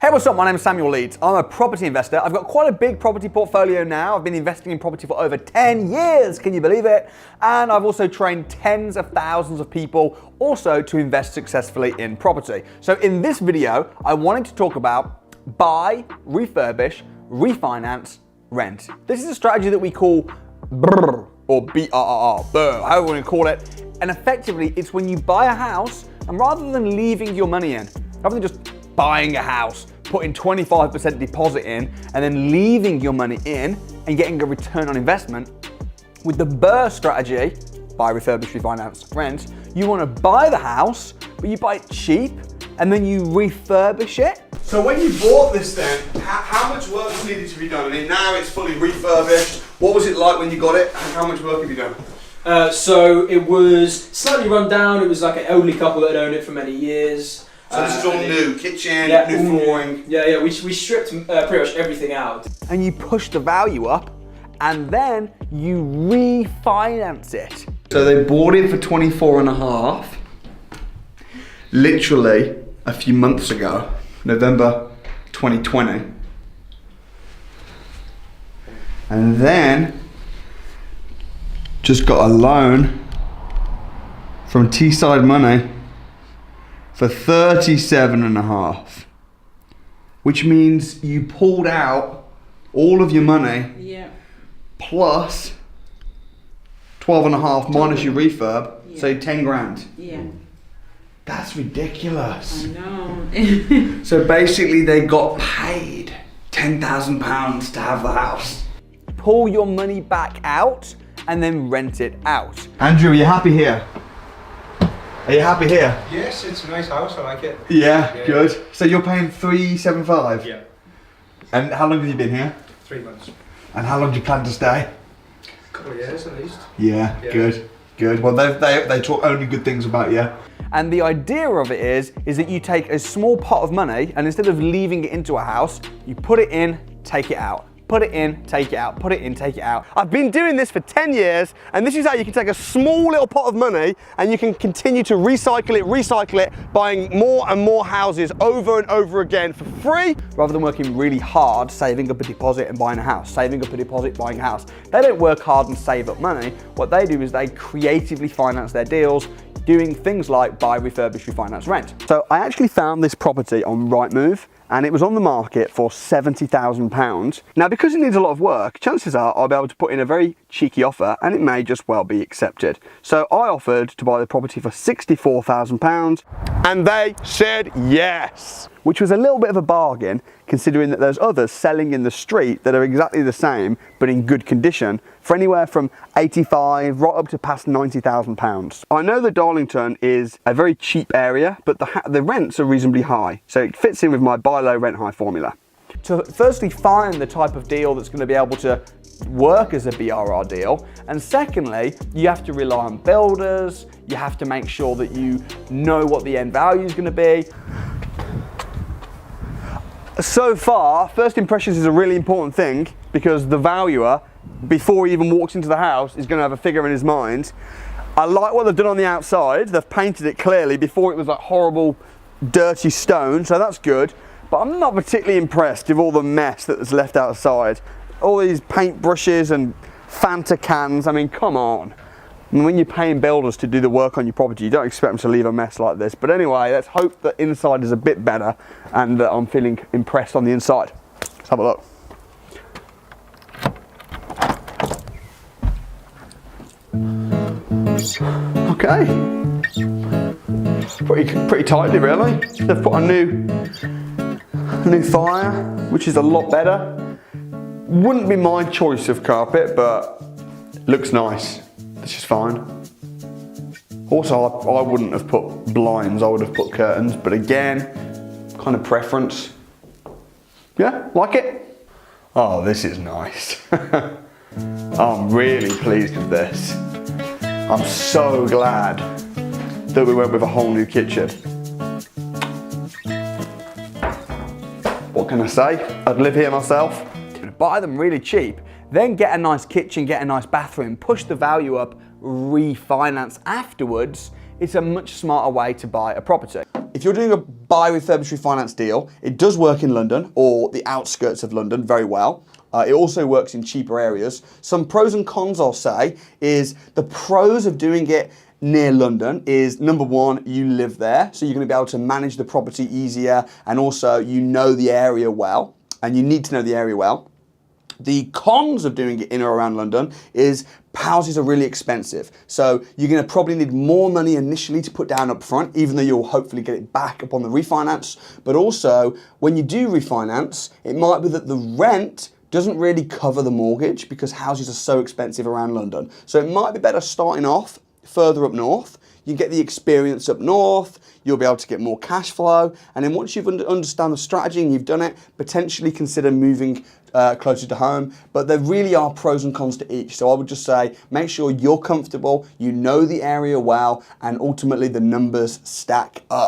Hey, what's up? My name is Samuel Leeds. I'm a property investor. I've got quite a big property portfolio now. I've been investing in property for over 10 years. Can you believe it? And I've also trained tens of thousands of people also to invest successfully in property. So in this video, I wanted to talk about buy, refurbish, refinance, rent. This is a strategy that we call BRRR or BRRR, however you want to call it. And effectively, it's when you buy a house and rather than leaving your money in, rather than just buying a house, putting 25% deposit in, and then leaving your money in and getting a return on investment, with the BRRR strategy, buy, refurbish, refinance, rent, you want to buy the house, but you buy it cheap, and then you refurbish it. So when you bought this then, how much work needed to be done? I mean, now it's fully refurbished. What was it like when you got it, and how much work have you done? So it was slightly run down. It was like an elderly couple that had owned it for many years. So this is all new, kitchen, yeah, new flooring. Yeah. We stripped pretty much everything out. And you push the value up, and then you refinance it. So they bought it for 24 and a half, literally a few months ago, November 2020. And then just got a loan from Teesside Money for 37 and a half, which means you pulled out all of your money plus 12 and a half minus your refurb, so 10 grand. Yeah. That's ridiculous. I know. So basically they got paid £10,000 to have the house. Pull your money back out and then rent it out. Andrew, are you happy here? Are you happy here? Yes, it's a nice house, I like it. Yeah, Yeah. good. So you're paying $375? Yeah, And how long have you been here? 3 months. And how long do you plan to stay? A couple of years at least. Yeah, Yeah. good. Well, they talk only good things about you. And the idea of it is that you take a small pot of money and instead of leaving it into a house, you put it in, take it out. Put it in, take it out, put it in, take it out. I've been doing this for 10 years, and this is how you can take a small little pot of money and you can continue to recycle it, buying more and more houses over and over again for free, rather than working really hard, saving up a deposit and buying a house, saving up a deposit, buying a house. They don't work hard and save up money. What they do is they creatively finance their deals, doing things like buy, refurbish, refinance, rent. So I actually found this property on Rightmove, and it was on the market for £70,000. Now, because it needs a lot of work, chances are I'll be able to put in a very cheeky offer and it may just well be accepted. So I offered to buy the property for £64,000 and they said yes, which was a little bit of a bargain considering that there's others selling in the street that are exactly the same but in good condition for anywhere from 85 right up to past £90,000. I know that Darlington is a very cheap area, but the rents are reasonably high, so it fits in with my buy low, rent high formula. To firstly find the type of deal that's going to be able to work as a BRRR deal, and secondly, you have to rely on builders, you have to make sure that you know what the end value is going to be. So far, first impressions is a really important thing because the valuer, before he even walks into the house, is going to have a figure in his mind. I like what they've done on the outside. They've painted it clearly. Before it was that horrible, dirty stone, so that's good. But I'm not particularly impressed with all the mess that's left outside. All these paint brushes and Fanta cans. I mean, come on. And when you're paying builders to do the work on your property, you don't expect them to leave a mess like this. But anyway, let's hope that inside is a bit better and that I'm feeling impressed on the inside. Let's have a look. Okay. Pretty tightly, really. They've put a new fire, which is a lot better. Wouldn't be my choice of carpet, but looks nice. This is fine. Also, I wouldn't have put blinds, I would have put curtains, but again, kind of preference. Yeah, like it? Oh, this is nice. I'm really pleased with this. I'm so glad that we went with a whole new kitchen. What can I say? I'd live here myself. Buy them really cheap, then get a nice kitchen, get a nice bathroom, push the value up, refinance afterwards. It's a much smarter way to buy a property. If you're doing a buy refurbish refinance deal. It does work in London or the outskirts of London very well. It also works in cheaper areas. Some pros and cons I'll say is the pros of doing it near London is, number one, you live there, so you're going to be able to manage the property easier, and also you know the area well, and you need to know the area well. The cons of doing it in or around London is houses are really expensive. So you're going to probably need more money initially to put down up front, even though you'll hopefully get it back upon the refinance. But also, when you do refinance, it might be that the rent doesn't really cover the mortgage because houses are so expensive around London. So it might be better starting off further up north. You get the experience up north, you'll be able to get more cash flow, and then once you've understand the strategy and you've done it, potentially consider moving closer to home. But there really are pros and cons to each. So I would just say, make sure you're comfortable, you know the area well, and ultimately the numbers stack up.